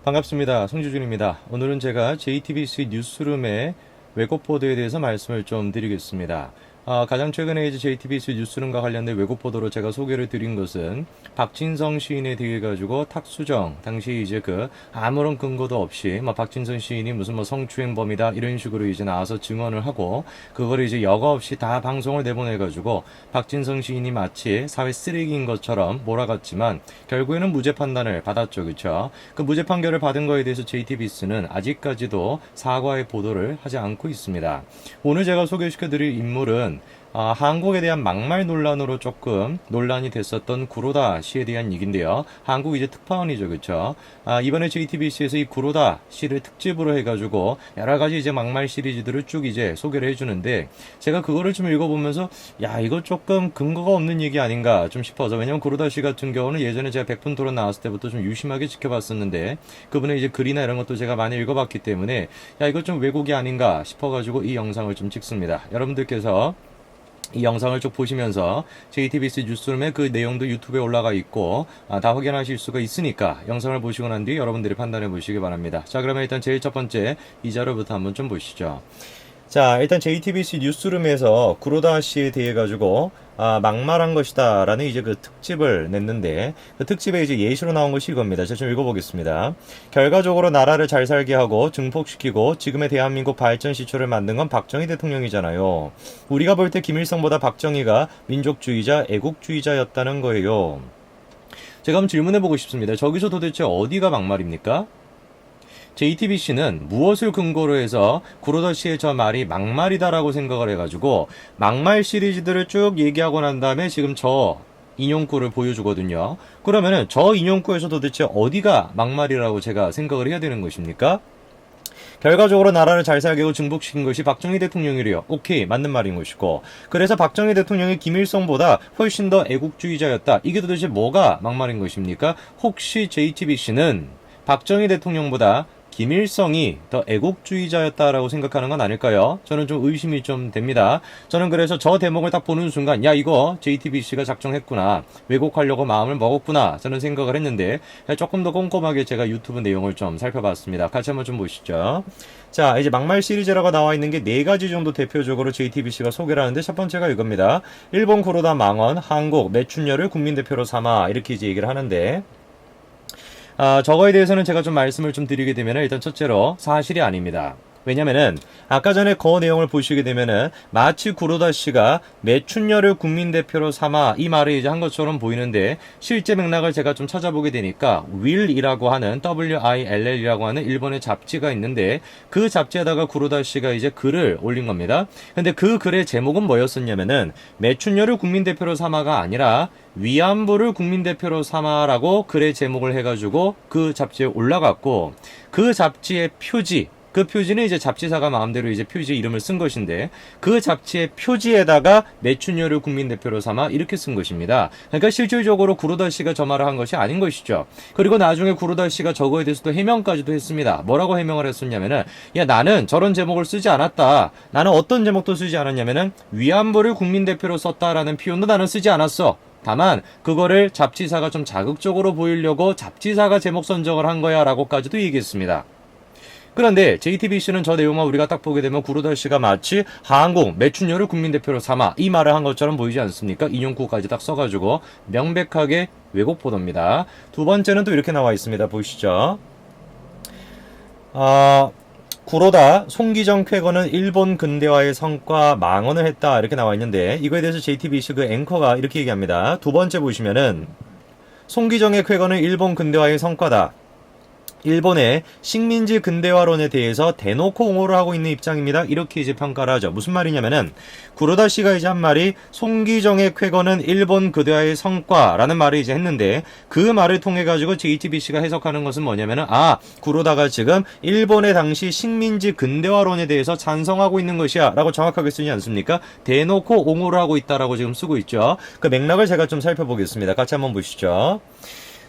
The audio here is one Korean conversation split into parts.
반갑습니다. 송주준입니다. 오늘은 제가 JTBC 뉴스룸의 왜곡 보도에 대해서 말씀을 좀 드리겠습니다. 가장 최근에 이제 JTBC 뉴스룸과 관련된 왜곡 보도로 제가 소개를 드린 것은 박진성 시인에 대해 가지고 탁수정 당시 이제 아무런 근거도 없이 박진성 시인이 무슨 성추행범이다 이런 식으로 이제 나와서 증언을 하고 그거를 이제 여과 없이 다 방송을 내보내 가지고 박진성 시인이 마치 사회 쓰레기인 것처럼 몰아갔지만 결국에는 무죄 판단을 받았죠, 그렇죠? 그 무죄 판결을 받은 거에 대해서 JTBC는 아직까지도 사과의 보도를 하지 않고 있습니다. 오늘 제가 소개시켜드릴 인물은 한국에 대한 막말 논란으로 조금 논란이 됐었던 구로다 씨에 대한 얘기인데요. 한국 이제 특파원이죠, 그렇죠? 이번에 JTBC에서 이 구로다 씨를 특집으로 해가지고 여러 가지 이제 막말 시리즈들을 쭉 이제 소개를 해주는데 제가 그거를 좀 읽어보면서 야 이거 조금 근거가 없는 얘기 아닌가 좀 싶어서 왜냐면 구로다 씨 같은 경우는 예전에 제가 100분 토론 나왔을 때부터 좀 유심하게 지켜봤었는데 그분의 이제 글이나 이런 것도 제가 많이 읽어봤기 때문에 야 이거 좀 왜곡이 아닌가 싶어가지고 이 영상을 좀 찍습니다. 여러분들께서 이 영상을 쭉 보시면서 JTBC 뉴스룸의 그 내용도 유튜브에 올라가 있고 다 확인하실 수가 있으니까 영상을 보시고 난 뒤 여러분들이 판단해 보시기 바랍니다. 자, 그러면 일단 제일 첫 번째 이 자료부터 한번 좀 보시죠. 자, 일단 JTBC 뉴스룸에서 구로다 씨에 대해 가지고 막말한 것이다 라는 이제 그 특집을 냈는데 그 특집에 이제 예시로 나온 것이 이겁니다. 제가 좀 읽어보겠습니다. 결과적으로 나라를 잘 살게 하고 증폭시키고 지금의 대한민국 발전 시초를 만든 건 박정희 대통령이잖아요. 우리가 볼 때 김일성보다 박정희가 민족주의자, 애국주의자였다는 거예요. 제가 한번 질문해보고 싶습니다. 저기서 도대체 어디가 막말입니까? JTBC는 무엇을 근거로 해서 구로다 씨의 저 말이 막말이다라고 생각을 해가지고 막말 시리즈들을 쭉 얘기하고 난 다음에 지금 저 인용구를 보여주거든요. 그러면은 저 인용구에서 도대체 어디가 막말이라고 제가 생각을 해야 되는 것입니까? 결과적으로 나라를 잘 살게 하고 증복시킨 것이 박정희 대통령이래요. 오케이, 맞는 말인 것이고. 그래서 박정희 대통령이 김일성보다 훨씬 더 애국주의자였다. 이게 도대체 뭐가 막말인 것입니까? 혹시 JTBC는 박정희 대통령보다 김일성이 더 애국주의자였다라고 생각하는 건 아닐까요? 저는 좀 의심이 좀 됩니다. 저는 그래서 저 대목을 딱 보는 순간 야 이거 JTBC가 작정했구나. 왜곡하려고 마음을 먹었구나. 저는 생각을 했는데 조금 더 꼼꼼하게 제가 유튜브 내용을 좀 살펴봤습니다. 같이 한번 좀 보시죠. 자, 이제 막말 시리즈라고 나와 있는 게 4가지 정도 대표적으로 JTBC가 소개를 하는데 첫 번째가 이겁니다. 일본 구로다 망언, 한국, 매춘녀를 국민대표로 삼아 이렇게 이제 얘기를 하는데 저거에 대해서는 제가 좀 말씀을 좀 드리게 되면 일단 첫째로 사실이 아닙니다. 왜냐면은 아까 전에 그 내용을 보시게 되면은 마치 구로다 씨가 매춘녀를 국민대표로 삼아 이 말을 이제 한 것처럼 보이는데 실제 맥락을 제가 좀 찾아보게 되니까 will이라고 하는 WILL이라고 하는 일본의 잡지가 있는데 그 잡지에다가 구로다 씨가 이제 글을 올린 겁니다. 근데 그 글의 제목은 뭐였었냐면은 매춘녀를 국민대표로 삼아가 아니라 위안부를 국민대표로 삼아라고 글의 제목을 해가지고 그 잡지에 올라갔고 그 잡지의 표지 그 표지는 이제 잡지사가 마음대로 이제 표지 이름을 쓴 것인데 그 잡지의 표지에다가 매춘녀를 국민대표로 삼아 이렇게 쓴 것입니다. 그러니까 실질적으로 구로다 씨가 저 말을 한 것이 아닌 것이죠. 그리고 나중에 구로다 씨가 저거에 대해서도 해명까지도 했습니다. 뭐라고 해명을 했었냐면은 야 나는 저런 제목을 쓰지 않았다. 나는 어떤 제목도 쓰지 않았냐면은 위안부를 국민대표로 썼다라는 표현도 나는 쓰지 않았어. 다만 그거를 잡지사가 좀 자극적으로 보이려고 잡지사가 제목 선정을 한 거야 라고까지도 얘기했습니다. 그런데 JTBC는 저 내용만 우리가 딱 보게 되면 구로다 씨가 마치 한국 매춘녀를 국민대표로 삼아 이 말을 한 것처럼 보이지 않습니까? 인용구까지 딱 써가지고 명백하게 왜곡 보도입니다. 두 번째는 또 이렇게 나와 있습니다. 보시죠. 구로다 송기정 쾌거는 일본 근대화의 성과 망언을 했다 이렇게 나와 있는데 이거에 대해서 JTBC 그 앵커가 이렇게 얘기합니다. 두 번째 보시면은 송기정의 쾌거는 일본 근대화의 성과다. 일본의 식민지 근대화론에 대해서 대놓고 옹호를 하고 있는 입장입니다. 이렇게 이제 평가를 하죠. 무슨 말이냐면은 구로다 씨가 이제 한 말이 송기정의 쾌거는 일본 근대화의 성과라는 말을 이제 했는데 그 말을 통해 가지고 JTBC가 해석하는 것은 뭐냐면은 구로다가 지금 일본의 당시 식민지 근대화론에 대해서 찬성하고 있는 것이야 라고 정확하게 쓰지 않습니까? 대놓고 옹호를 하고 있다라고 지금 쓰고 있죠. 그 맥락을 제가 좀 살펴보겠습니다. 같이 한번 보시죠.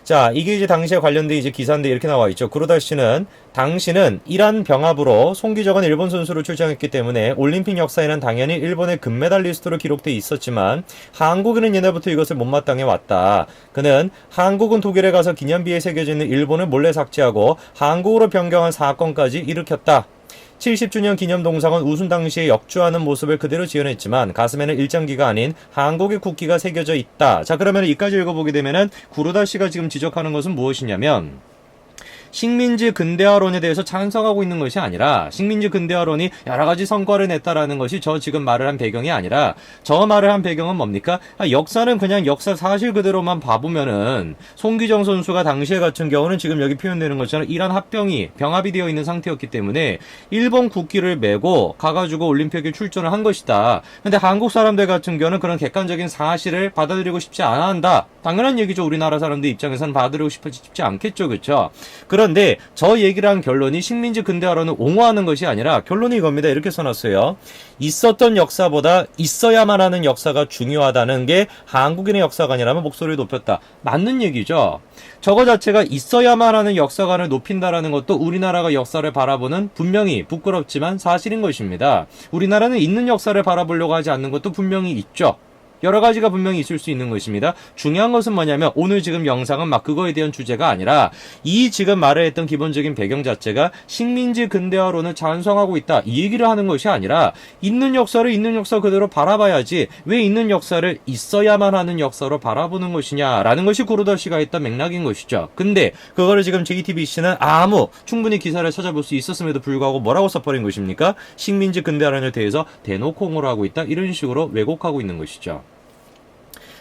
자, 이게 이제 당시에 관련된 이제 기사인데 이렇게 나와 있죠. 구로다 씨는 당시는 이란 병합으로 송기정은 일본 선수를 출장했기 때문에 올림픽 역사에는 당연히 일본의 금메달리스트로 기록돼 있었지만 한국인은 예전부터 이것을 못마땅해 왔다. 그는 한국은 독일에 가서 기념비에 새겨져 있는 일본을 몰래 삭제하고 한국으로 변경한 사건까지 일으켰다. 70주년 기념 동상은 우승 당시에 역주하는 모습을 그대로 지어냈지만 가슴에는 일장기가 아닌 한국의 국기가 새겨져 있다. 자, 그러면 이까지 읽어보게 되면은 구로다 씨가 지금 지적하는 것은 무엇이냐면 식민지 근대화론에 대해서 찬성하고 있는 것이 아니라 식민지 근대화론이 여러 가지 성과를 냈다라는 것이 저 지금 말을 한 배경이 아니라 저 말을 한 배경은 뭡니까? 역사는 그냥 역사 사실 그대로만 봐보면은 송기정 선수가 당시에 같은 경우는 지금 여기 표현되는 것처럼 이란 병합이 되어 있는 상태였기 때문에 일본 국기를 메고 가가지고 올림픽에 출전을 한 것이다. 근데 한국 사람들 같은 경우는 그런 객관적인 사실을 받아들이고 싶지 않아 한다. 당연한 얘기죠. 우리나라 사람들 입장에서는 받아들이고 싶지 않겠죠. 그렇죠? 그런데 저 얘기를 한 결론이 식민지 근대화론을 옹호하는 것이 아니라 결론이 이겁니다. 이렇게 써놨어요. 있었던 역사보다 있어야만 하는 역사가 중요하다는 게 한국인의 역사관이라면 목소리를 높였다. 맞는 얘기죠. 저거 자체가 있어야만 하는 역사관을 높인다라는 것도 우리나라가 역사를 바라보는 분명히 부끄럽지만 사실인 것입니다. 우리나라는 있는 역사를 바라보려고 하지 않는 것도 분명히 있죠. 여러 가지가 분명히 있을 수 있는 것입니다. 중요한 것은 뭐냐면 오늘 지금 영상은 막 그거에 대한 주제가 아니라 이 지금 말을 했던 기본적인 배경 자체가 식민지 근대화론을 찬성하고 있다. 이 얘기를 하는 것이 아니라 있는 역사를 있는 역사 그대로 바라봐야지 왜 있는 역사를 있어야만 하는 역사로 바라보는 것이냐라는 것이 구로다 씨가 했던 맥락인 것이죠. 근데 그거를 지금 JTBC는 충분히 기사를 찾아볼 수 있었음에도 불구하고 뭐라고 써버린 것입니까? 식민지 근대화론에 대해서 대놓고 옹호를 하고 있다. 이런 식으로 왜곡하고 있는 것이죠.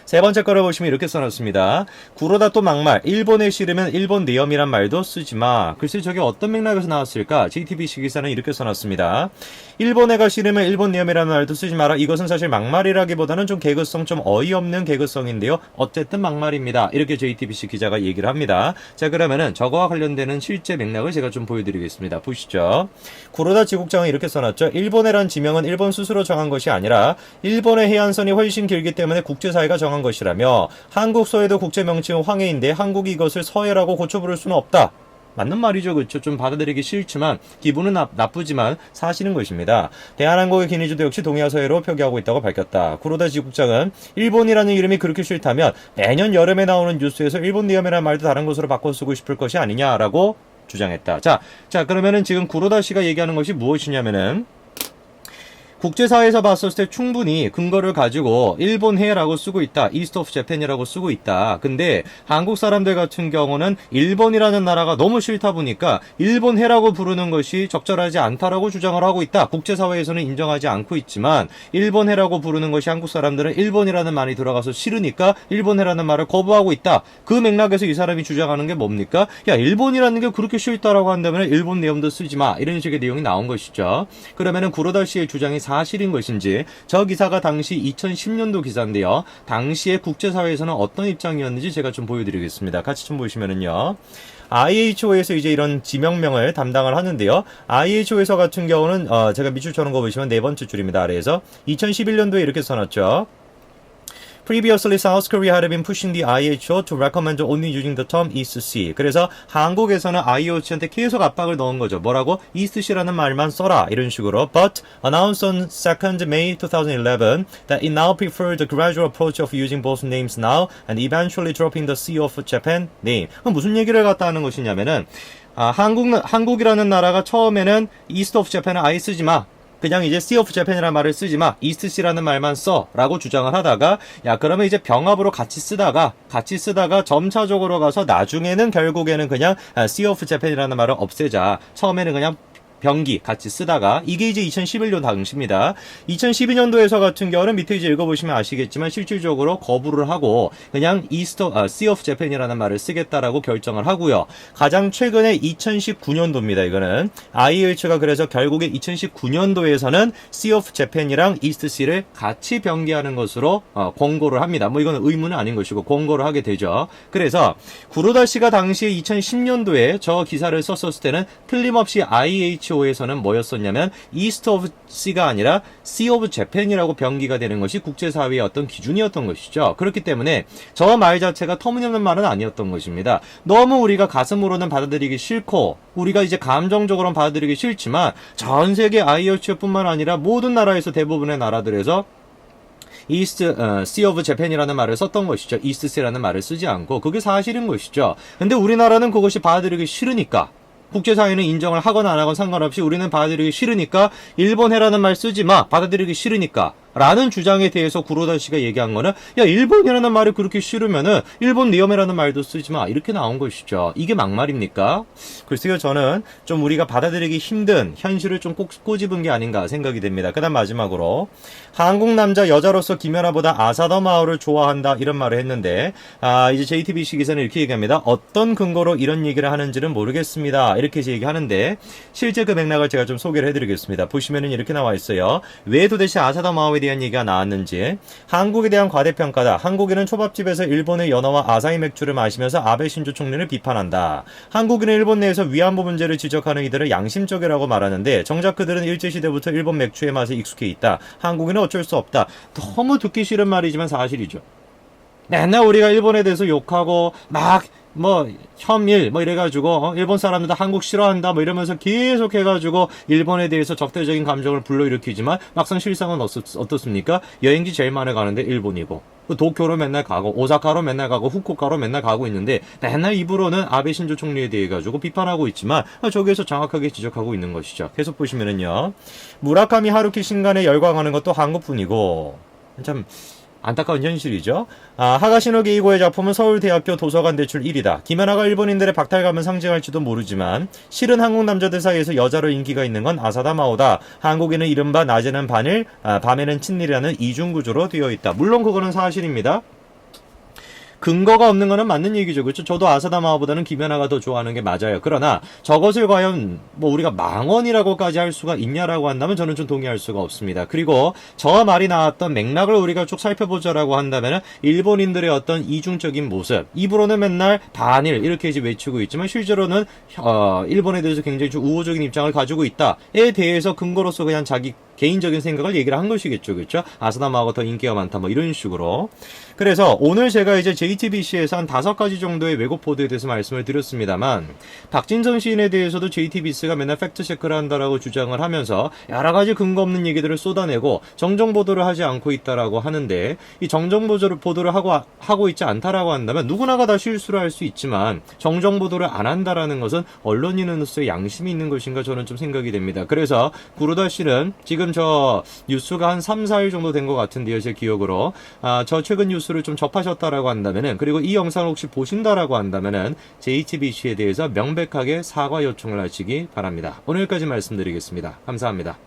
세 번째 거를 보시면 이렇게 써놨습니다. 구로다 또 막말. 일본에 싫으면 일본 내염이란 말도 쓰지마. 글쎄 저게 어떤 맥락에서 나왔을까? JTBC 기사는 이렇게 써놨습니다. 일본애가 싫으면 일본 내염이라는 말도 쓰지 마라. 이것은 사실 막말이라기보다는 좀 개그성, 좀 어이없는 개그성인데요. 어쨌든 막말입니다. 이렇게 JTBC 기자가 얘기를 합니다. 자, 그러면은 저거와 관련되는 실제 맥락을 제가 좀 보여드리겠습니다. 보시죠. 구로다 지국장은 이렇게 써놨죠. 일본해란 지명은 일본 스스로 정한 것이 아니라 일본의 해안선이 훨씬 길기 때문에 국제사회가 정한 것이라며 한국 서해도 국제 명칭은 황해인데 한국이 이것을 서해라고 고쳐 부를 수는 없다. 맞는 말이죠. 그렇죠. 좀 받아들이기 싫지만 기분은 나쁘지만 사실인 것입니다. 대한항공의 기니주도 역시 동해와 서해로 표기하고 있다고 밝혔다. 구로다 지국장은 일본이라는 이름이 그렇게 싫다면 매년 여름에 나오는 뉴스에서 일본 내염이라는 말도 다른 것으로 바꿔 쓰고 싶을 것이 아니냐라고 주장했다. 자 그러면은 지금 구로다 씨가 얘기하는 것이 무엇이냐면은 국제사회에서 봤었을 때 충분히 근거를 가지고 일본해라고 쓰고 있다. 이스트 오브 재팬이라고 쓰고 있다. 근데 한국 사람들 같은 경우는 일본이라는 나라가 너무 싫다 보니까 일본해라고 부르는 것이 적절하지 않다라고 주장을 하고 있다. 국제사회에서는 인정하지 않고 있지만 일본해라고 부르는 것이 한국 사람들은 일본이라는 말이 들어가서 싫으니까 일본해라는 말을 거부하고 있다. 그 맥락에서 이 사람이 주장하는 게 뭡니까? 야, 일본이라는 게 그렇게 싫다라고 한다면 일본 내용도 쓰지 마. 이런 식의 내용이 나온 것이죠. 그러면은 구로다 씨의 주장이 사실인 것인지 저 기사가 당시 2010년도 기사인데요. 당시에 국제사회에서는 어떤 입장이었는지 제가 좀 보여드리겠습니다. 같이 좀 보시면은요. IHO에서 이제 이런 지명명을 담당을 하는데요. IHO에서 같은 경우는 제가 밑줄 쳐놓은 거 보시면 네 번째 줄입니다. 아래에서 2011년도에 이렇게 써놨죠. Previously, South Korea had been pushing the IHO to recommend only using the term East Sea. 그래서 한국에서는 IOC한테 계속 압박을 넣은 거죠. 뭐라고? East Sea라는 말만 써라. 이런 식으로. But announced on 2nd May 2011 that it now preferred the gradual approach of using both names now and eventually dropping the Sea of Japan name. 그럼 무슨 얘기를 갖다 하는 것이냐면은 한국이라는 나라가 처음에는 East of Japan을 아예 쓰지 마. 그냥 이제 Sea of Japan이라는 말을 쓰지 마. East Sea라는 말만 써. 라고 주장을 하다가 그러면 이제 병합으로 같이 쓰다가 점차적으로 가서 나중에는 결국에는 그냥 Sea of Japan이라는 말을 없애자. 처음에는 그냥 병기 같이 쓰다가 이게 이제 2011년 당시입니다. 2012년도에서 같은 경우는 밑에 이제 읽어보시면 아시겠지만 실질적으로 거부를 하고 그냥 Sea of Japan이라는 말을 쓰겠다라고 결정을 하고요. 가장 최근에 2019년도입니다. 이거는 IH가 그래서 결국에 2019년도에서는 Sea of Japan이랑 East Sea를 같이 병기하는 것으로 권고를 합니다. 뭐 이거는 의무는 아닌 것이고 권고를 하게 되죠. 그래서 구로다 씨가 당시에 2010년도에 저 기사를 썼었을 때는 틀림없이 IH WHO에서는 뭐였었냐면 East of Sea가 아니라 Sea of Japan이라고 병기가 되는 것이 국제사회의 어떤 기준이었던 것이죠. 그렇기 때문에 저 말 자체가 터무니없는 말은 아니었던 것입니다. 너무 우리가 가슴으로는 받아들이기 싫고 우리가 이제 감정적으로는 받아들이기 싫지만 전 세계 IOC뿐만 아니라 모든 나라에서 대부분의 나라들에서 Sea of Japan이라는 말을 썼던 것이죠. East Sea라는 말을 쓰지 않고 그게 사실인 것이죠. 근데 우리나라는 그것이 받아들이기 싫으니까 국제사회는 인정을 하거나 안 하거나 상관없이 우리는 받아들이기 싫으니까 일본해라는 말 쓰지 마. 받아들이기 싫으니까. 라는 주장에 대해서 구로다 씨가 얘기한 거는 야 일본이라는 말이 그렇게 싫으면은 일본 니엄해라는 말도 쓰지 마 이렇게 나온 것이죠. 이게 막말입니까? 글쎄요 저는 좀 우리가 받아들이기 힘든 현실을 좀 꼭 꼬집은 게 아닌가 생각이 됩니다. 그 다음 마지막으로 한국 남자 여자로서 김연아보다 아사더 마오를 좋아한다 이런 말을 했는데 이제 JTBC 기사는 이렇게 얘기합니다. 어떤 근거로 이런 얘기를 하는지는 모르겠습니다. 이렇게 얘기하는데 실제 그 맥락을 제가 좀 소개를 해드리겠습니다. 보시면은 이렇게 나와 있어요. 왜 도대체 아사더 마오에 대한 얘기가 나왔는지. 한국에 대한 과대평가다. 한국인은 초밥집에서 일본의 연어와 아사히 맥주를 마시면서 아베 신조 총리를 비판한다. 한국인은 일본 내에서 위안부 문제를 지적하는 이들을 양심적이라고 말하는데 정작 그들은 일제시대부터 일본 맥주의 맛에 익숙해 있다. 한국인은 어쩔 수 없다. 너무 듣기 싫은 말이지만 사실이죠. 맨날 우리가 일본에 대해서 욕하고 막 혐일 이래가지고 일본 사람들도 한국 싫어한다 이러면서 계속 해가지고 일본에 대해서 적대적인 감정을 불러일으키지만 막상 실상은 어떻습니까? 여행지 제일 많이 가는데 일본이고 도쿄로 맨날 가고 오사카로 맨날 가고 후쿠오카로 맨날 가고 있는데 맨날 입으로는 아베 신조 총리에 대해 가지고 비판하고 있지만 저기에서 정확하게 지적하고 있는 것이죠. 계속 보시면은요. 무라카미 하루키 신간에 열광하는 것도 한국뿐이고 참 안타까운 현실이죠. 하가시노 게이고의 작품은 서울대학교 도서관 대출 1위다. 김연아가 일본인들의 박탈감을 상징할지도 모르지만 실은 한국 남자들 사이에서 여자로 인기가 있는 건 아사다 마오다. 한국인은 이른바 낮에는 반일, 밤에는 친일이라는 이중구조로 되어 있다. 물론 그거는 사실입니다. 근거가 없는 거는 맞는 얘기죠. 그렇죠? 저도 아사다 마오보다는 김연아가 더 좋아하는 게 맞아요. 그러나 저것을 과연 우리가 망언이라고까지 할 수가 있냐라고 한다면 저는 좀 동의할 수가 없습니다. 그리고 저 말이 나왔던 맥락을 우리가 쭉 살펴보자라고 한다면 일본인들의 어떤 이중적인 모습, 입으로는 맨날 반일 이렇게 이제 외치고 있지만 실제로는 일본에 대해서 굉장히 좀 우호적인 입장을 가지고 있다에 대해서 근거로서 그냥 자기 개인적인 생각을 얘기를 한 것이겠죠. 그렇죠? 아사다 마오가 더 인기가 많다 이런 식으로. 그래서 오늘 제가 이제 JTBC에서 한 5가지 정도의 왜곡 보도에 대해서 말씀을 드렸습니다만 박진선 시인에 대해서도 JTBC가 맨날 팩트체크를 한다라고 주장을 하면서 여러 가지 근거 없는 얘기들을 쏟아내고 정정 보도를 하지 않고 있다라고 하는데 이 정정 보도를 하고 있지 않다라고 한다면 누구나가 다 실수를 할 수 있지만 정정 보도를 안 한다라는 것은 언론인으로서의 양심이 있는 것인가 저는 좀 생각이 됩니다. 그래서 구루다 씨는 지금 저 뉴스가 한 3, 4일 정도 된 것 같은데요. 제 기억으로. 저 최근 뉴스를 좀 접하셨다라고 한다면은 그리고 이 영상을 혹시 보신다라고 한다면은 JTBC에 대해서 명백하게 사과 요청을 하시기 바랍니다. 오늘까지 말씀드리겠습니다. 감사합니다.